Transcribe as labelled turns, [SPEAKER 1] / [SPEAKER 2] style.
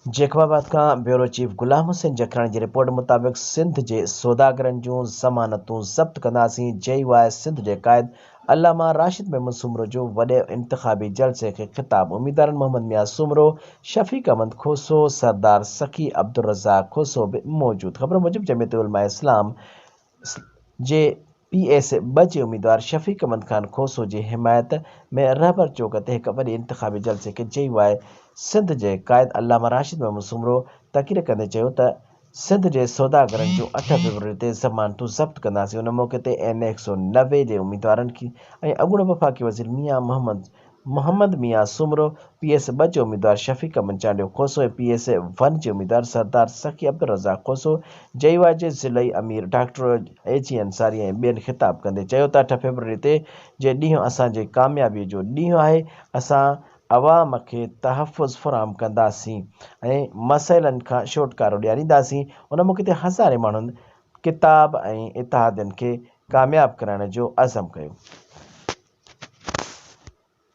[SPEAKER 1] जैकबाबाद का bureau chief Ghulam Hussain Jakhrani की report मुताबिक सिंध के सौदागरन जूं ज़मानतूं ज़ब्त कंदासीं। JY सिंध के कायद अल्लामा राशिद महमूद सुमरो जो वडे इंतखाबी जलसे के खिताब। उम्मीदवार मोहम्मद मियां सुमरो, शफीक अहमद खोसो, सरदार सखी अब्दुल रज़ाक खोसो भी मौजूद। खबर मुजिब जमीयत उलमा इस्लाम जे PS 2 जे उम्मीदवार शफीक अहमद खान खोसो जी हिमायत में रहबर चौक ते हिक वॾे इंतखाबी जलसे के JY सिंध जे कायद अल्लामा राशिद महमूद सुमरो तक़रीर कंदे चयो त सिंध जे सौदागरनि जूं 8 फरवरी ते ज़मानतूं ज़ब्त कंदासीं। उन मौक़े ते NA 190 जे उम्मीदवारनि की ऐं अॻूणे वफ़ाक़ी वज़ीर मोहम्मद मियां सुमरो, PS 2 जे उम्मीदवार शफीक अहमद चांडियो खोसो ऐं PS 1 जे उम्मीदवार सरदार सखी अब्दुल रज़ाक खोसो, JY जे ज़िलई अमीर डॉक्टर AG अंसारी ऐं ॿियनि ख़िताब कंदे चयो त 8 फरवरी ते जे ॾींहुं असांजे कामयाबीअ जो ॾींहुं आहे। असां अवाम खे तहफ़ुज़ फ़राहम कंदासीं ऐं मसइलनि खां छुटकारो ॾियारींदासीं। उन मौक़े ते हज़ारे माण्हुनि किताब ऐं इतिहादियुनि खे कामयाबु करण जो अज़म कयो।